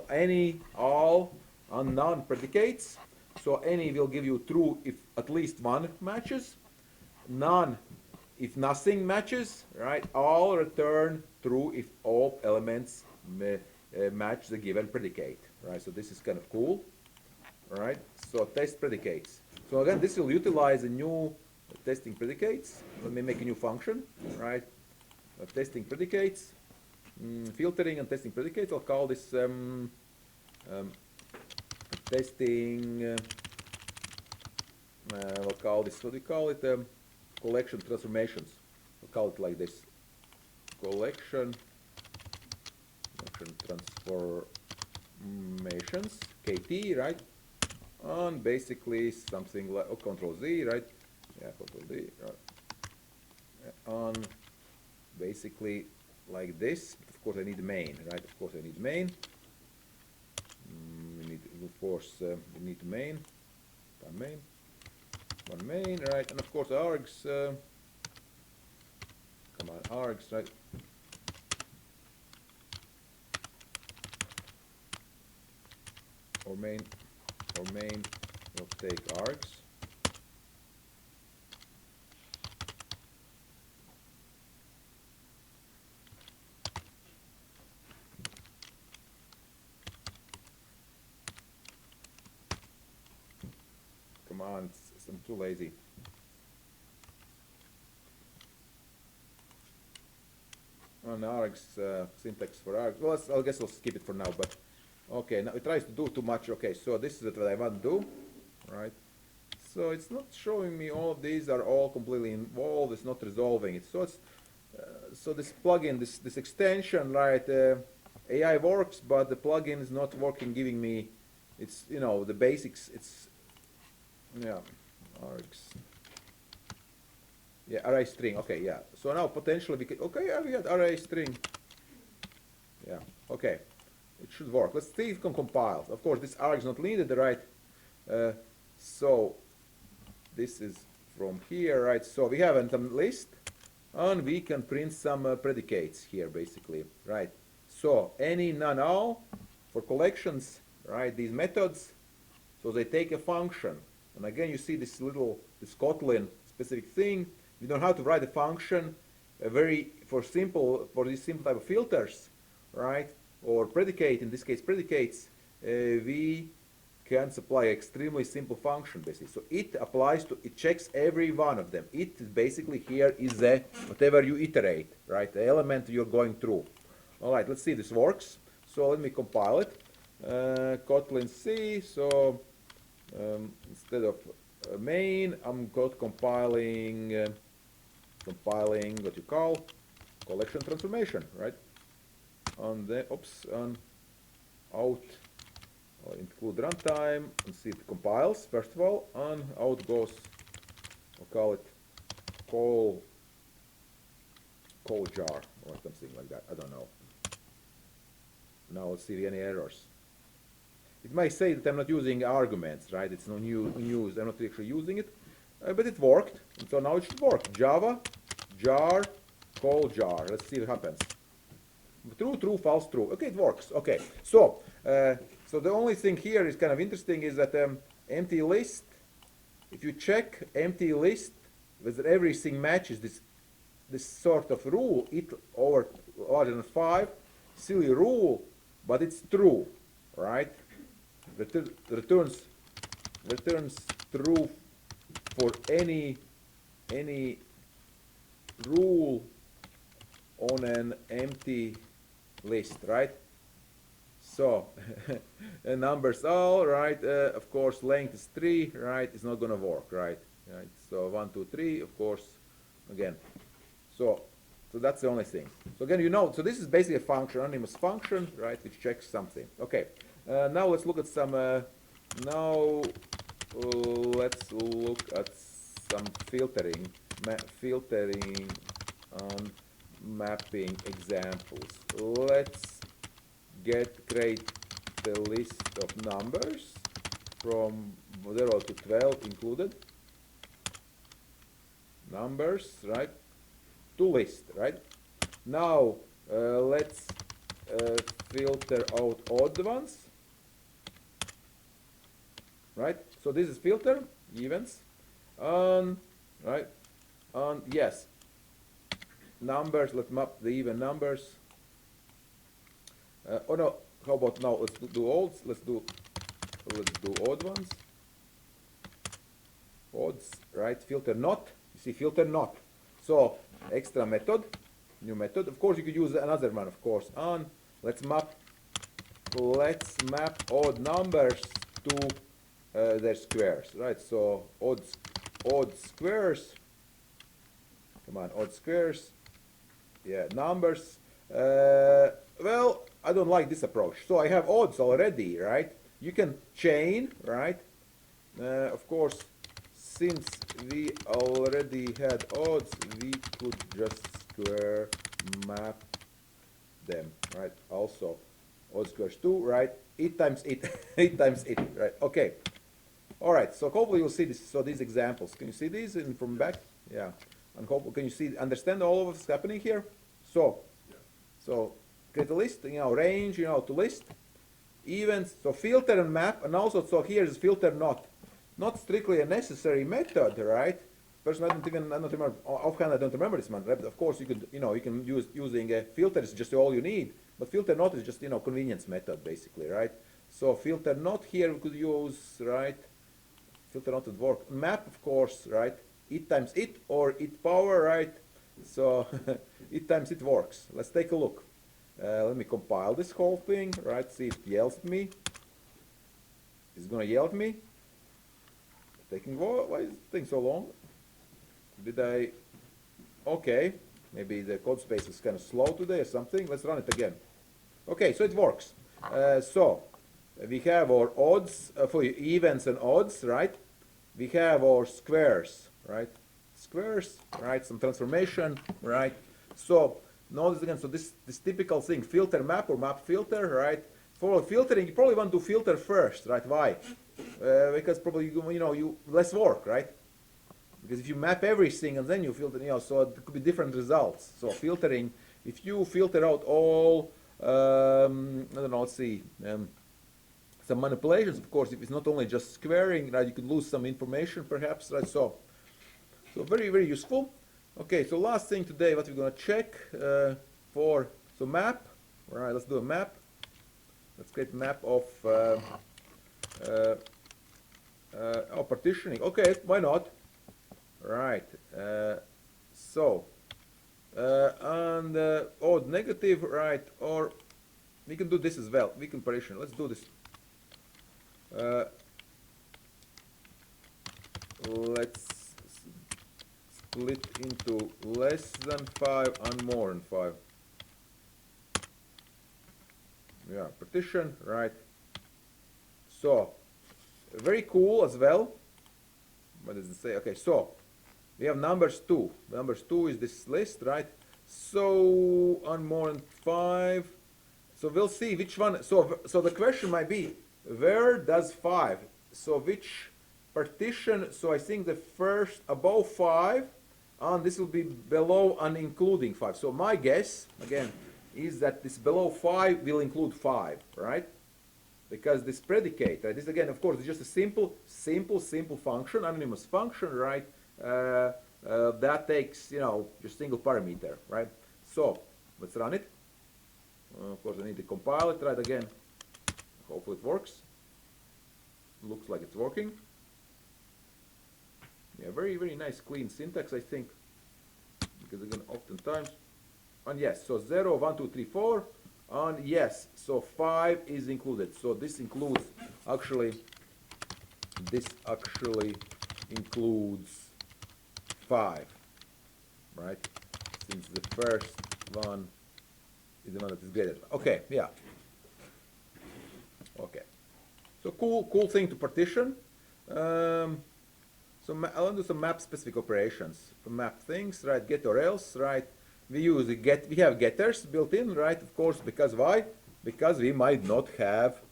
any, all, and none predicates. So any will give you true if at least one matches, none if nothing matches, right? All return true if all elements match the given predicate, right? So this is kind of cool, right? So test predicates. So again, this will utilize a new testing predicates. Let me make a new function, right? Testing predicates, filtering and testing predicates. I'll call this testing. We'll call this, what do we call it? Collection transformations. We'll call it like this. Collection transformations, KT, right? And basically something like, Control Z, right? Yeah, Control Z, right? On basically like this. But of course I need the main, right? Of course I need main. We need, of course, we need the main. One main, right? And of course args. Come on, args, right? Or main will take args. Come on, I'm too lazy. On args, syntax for args. Well, I guess I'll skip it for now, but okay, now it tries to do too much. Okay, so this is what I want to do, right? So it's not showing me all of these are all completely involved. It's not resolving it. So it's so this plugin, this extension, right? AI works, but the plugin is not working, giving me, it's the basics. It's args. Yeah, array string. Okay, yeah. So now potentially we could. Okay, yeah, we got array string. Yeah. Okay. It should work. Let's see if it can compile. Of course, this arg is not needed, right? So this is from here, right? So we have a list, and we can print some predicates here, basically, right? So any, none, all for collections, right? These methods. So they take a function, and again, you see this Kotlin specific thing. You know how to write a function, for this simple type of filters, right? Or predicate, in this case predicates, we can supply extremely simple function basically. So it applies to, it checks every one of them. It is basically here is whatever you iterate, right? The element you're going through. All right, let's see if this works. So let me compile it. Kotlin C, so instead of main, I'm compiling what you call collection transformation, right? On the on out include runtime and see if it compiles first of all, and out goes, I'll call it call jar or something like that. I don't know. Now let's see any errors. It might say that I'm not using arguments, right? It's no news. I'm not actually using it, but it worked. And so now it should work. Java jar call jar. Let's see what happens. True, true, false, true. Okay, it works. Okay, so so the only thing here is kind of interesting is that empty list. If you check empty list, whether everything matches this sort of rule, it over larger than 5, silly rule, but it's true, right? Returns true for any rule on an empty list, right? So numbers all right. Of course, length is 3, right? It's not gonna work, right? So 1, 2, 3. Of course, again. So So that's the only thing. So again, you know, so this is basically a function, anonymous function, right, which checks something. Okay, now let's look at some, let's look at some filtering, filtering on mapping examples. Let's create the list of numbers from 0 to 12 included. Numbers, right? To list, right? Now let's filter out odd ones, right? So this is filter events, right? Yes, numbers. Let's map the even numbers. Oh no, how about now? Let's do odds. Let's do odd ones. Odds, right? Filter not. You see, filter not. So extra method, new method. Of course, you could use another one. Of course, let's map odd numbers to their squares, right? So odd squares. Come on, odd squares. Yeah, numbers. Well, I don't like this approach. So I have odds already, right? You can chain, right? Of course, since we already had odds, we could just square map them, right? Also, odd squares 2, right? It times it, it times it, right? Okay. All right. So hopefully you'll see this. So these examples, can you see these from back? Yeah. And hopefully, can you see, understand all of what's happening here? So, create a list, range, to list, events, so filter and map, and also, so here is filter not strictly a necessary method, right? First, I don't remember, offhand I don't remember this one, right? But of course you could, you can use using a filter is just all you need, but filter not is just, convenience method basically, right? So filter not here we could use, right? Filter not would work. Map, of course, right? It times it or it power, right? So it times it works. Let's take a look. Let me compile this whole thing, right? See if it yells at me. It's gonna yell at me. Why is the thing so long? Okay, maybe the code space is kind of slow today or something. Let's run it again. Okay, so it works. So we have our odds for events and odds, right? We have our squares, right? Squares, right? Some transformation, right? So notice again, so this typical thing, filter map or map filter, right? For filtering, you probably want to filter first, right? Why? Because probably you less work, right? Because if you map everything and then you filter, so it could be different results. So filtering, if you filter out all, I don't know, let's see, some manipulations, of course, if it's not only just squaring, right, you could lose some information perhaps, right? So very, very useful. Okay, so last thing today, what we're going to check so map, all right, let's do a map. Let's create a map of partitioning. Okay, why not? Right. And odd negative, right? Or we can do this as well. We can partition. Let's do this. Let's split into less than 5 and more than 5. Yeah, partition, right? So, very cool as well. What does it say? Okay, so we have numbers 2. Numbers 2 is this list, right? So, on more than 5. So we'll see which one. So the question might be, where does 5? So which partition? So I think the first above 5, and this will be below and including 5. So my guess, again, is that this below 5 will include 5, right? Because this predicate, right? This again, of course, is just a simple function, anonymous function, right? That takes, just single parameter, right? So let's run it. Of course, I need to compile it, right? Again, hopefully it works. Looks like it's working. Yeah, very, very nice, clean syntax, I think. Because again, oftentimes, and yes, so 0, 1, 2, 3, 4, and yes, so 5 is included. So this includes, this actually includes 5, right? since the first one is the one that is greater. Okay, yeah. Okay. So cool thing to partition. So I'll do some map specific operations. For map things, right? Get or else, right? We use the get. We have getters built in, right? Of course, because why? Because we might not have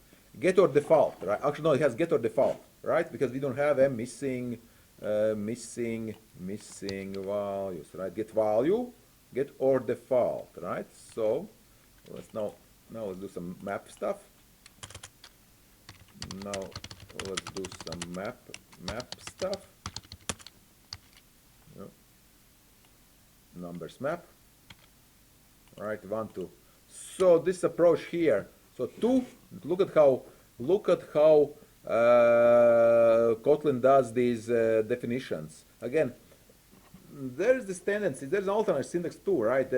get or default, right? Actually, no, it has get or default, right? Because we don't have a missing values, right? Get value, get or default, right? So let's now let's do some map stuff. Now let's do some map stuff. Yeah. Numbers map. Right, 1, 2. So this approach here. So 2. Look at how Kotlin does these definitions. Again, there is this tendency. There's an alternate syntax too, right?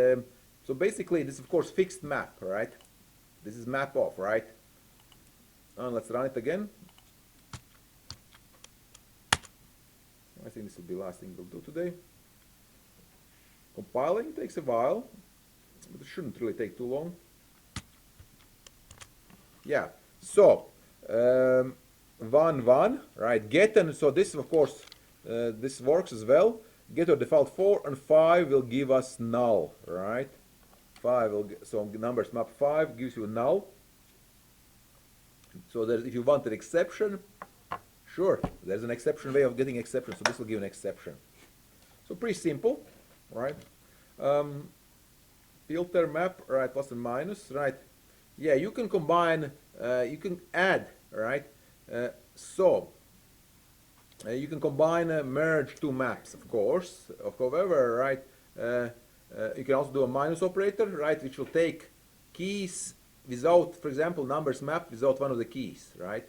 So basically, this is of course fixed map, right? This is map off, right? And let's run it again. I think this will be the last thing we'll do today. Compiling takes a while, but it shouldn't really take too long. Yeah, so 1, 1, right? Get, and so this of course this works as well. Get or default 4 and 5 will give us null, right? 5 will so numbers map 5 gives you a null. So that if you want an exception, sure, there's an exception way of getting exception. So this will give an exception. So pretty simple, right? Filter map, right? Plus and minus, right? Yeah, you can combine, you can add, right? You can combine, merge two maps, of course. However, right? You can also do a minus operator, right? Which will take keys without, for example, numbers map without one of the keys, right?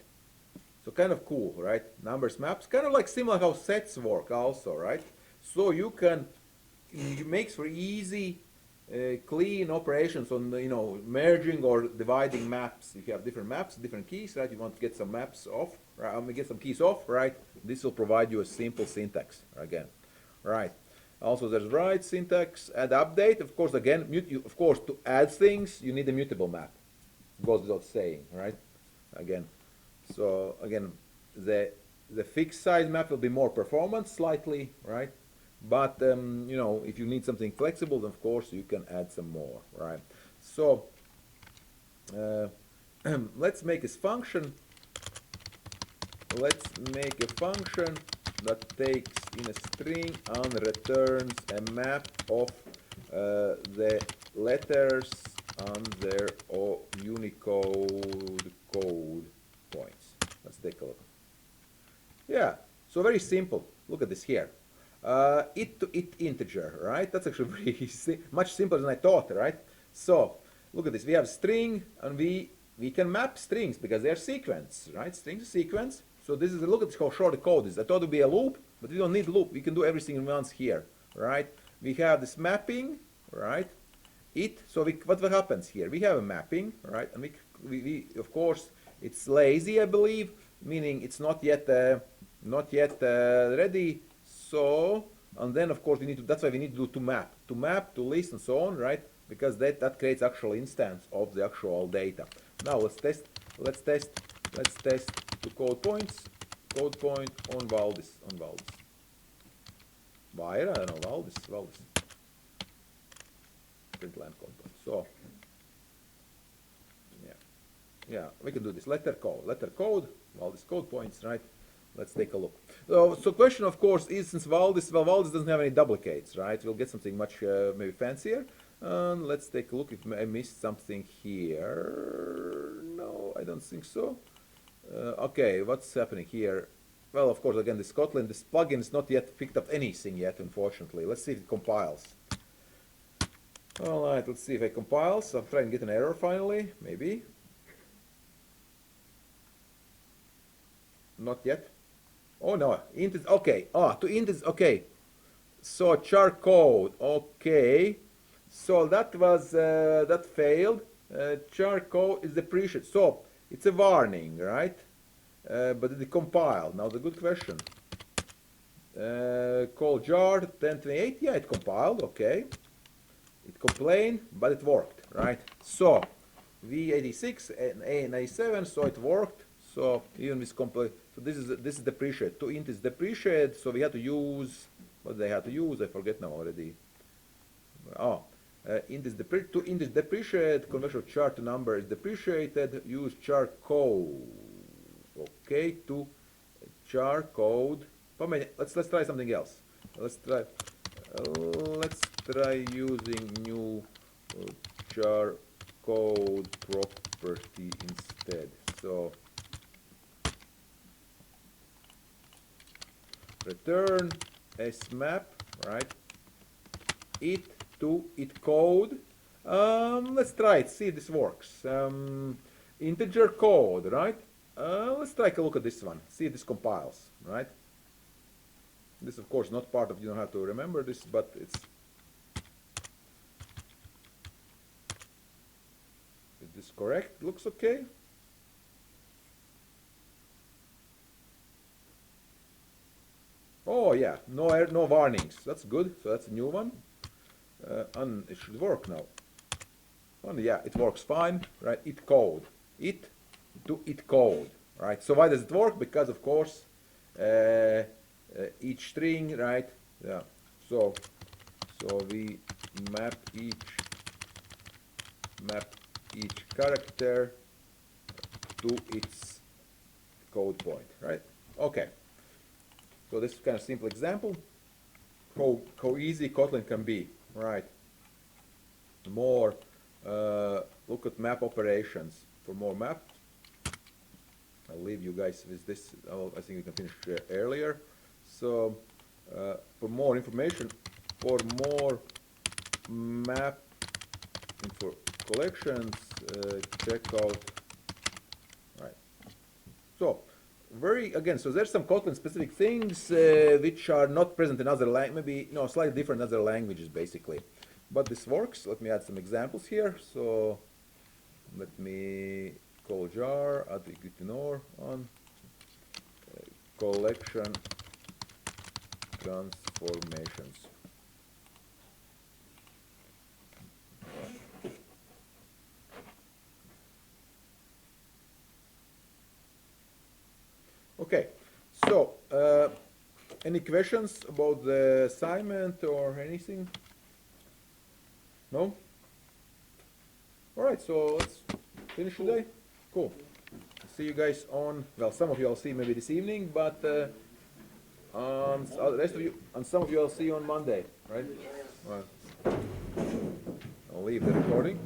So kind of cool, right? Numbers maps, kind of like similar how sets work also, right? So you can, it makes for easy, clean operations on, merging or dividing maps. If you have different maps, different keys, right? You want to get some maps off, right? Get some keys off, right? This will provide you a simple syntax again, right? Also, there's write syntax, add update. Of course, again, of course, to add things, you need a mutable map. Goes without saying, right? Again, so again, the fixed size map will be more performance slightly, right? But if you need something flexible, then of course you can add some more, right? So let's make this function. Let's make a function that takes in a string and returns a map of the letters and their Unicode code points. Let's take a look. Yeah, so very simple. Look at this here. It to it integer, right? That's actually very easy, much simpler than I thought, right? So look at this. We have string, and we can map strings because they are sequence, right? Strings are sequence. So this is look at how short the code is. I thought it would be a loop, but we don't need loop. We can do everything in once here, right? We have this mapping, right? So what happens here? We have a mapping, right? And we of course it's lazy, I believe, meaning it's not yet ready. So, and then of course that's why we need to do to map, to list and so on, right? Because that creates actual instance of the actual data. Now let's test the code point on Valdis, Wire, I don't know, Valdis. Print line code point. So, yeah, we can do this. Letter code, Valdis code points, right? Let's take a look. So question, of course, is since Valdis doesn't have any duplicates, right? We'll get something much maybe fancier. And let's take a look if I missed something here. No, I don't think so. Okay, what's happening here? Well, of course, again, this Kotlin, this plugin is not yet picked up anything yet, unfortunately. Let's see if it compiles. All right, let's see if it compiles. I'll try and get an error finally, maybe. Not yet. Oh no, int is okay. To int is okay. So char code, okay. So that was that failed. Char code is depreciated. So it's a warning, right? But it compiled. Now the good question. Call jar 1028. Yeah, it compiled. Okay. It complained, but it worked, right? So V86 and A97, so it worked. So even with complete, so this is depreciate. To int is depreciate, so we had to use what they had to use. I forget now already. Oh, int is to int is depreciate. Conversion of char to number is depreciated. Use char code. Okay, to char code. Let's try something else. Let's try using new char code property instead. So return smap, right? It to it code. Let's try it. See if this works. Integer code, right? Let's take a look at this one. See if this compiles, right? This, of course, not part of, you don't have to remember this, but it's. Is this correct? Looks okay. Oh yeah, no warnings. That's good. So that's a new one. And it should work now. And yeah, it works fine, right? It code. It to it code, right? So why does it work? Because of course each string, right? Yeah. So we map each character to its code point, right? Okay. So this is kind of simple example. How easy Kotlin can be, right? More look at map operations. For more map, I'll leave you guys with this. I think we can finish earlier. So for more information, for more map info collections, check out. Right. So so there's some Kotlin specific things which are not present in other maybe slightly different in other languages basically. But this works. Let me add some examples here. So let me call jar, add ignore on collection transformations. Okay, so any questions about the assignment or anything? No? All right, so let's finish today. Cool. See you guys on, well, some of you I'll see maybe this evening, but the rest of you, and some of you I'll see on Monday, right? Well, I'll leave the recording.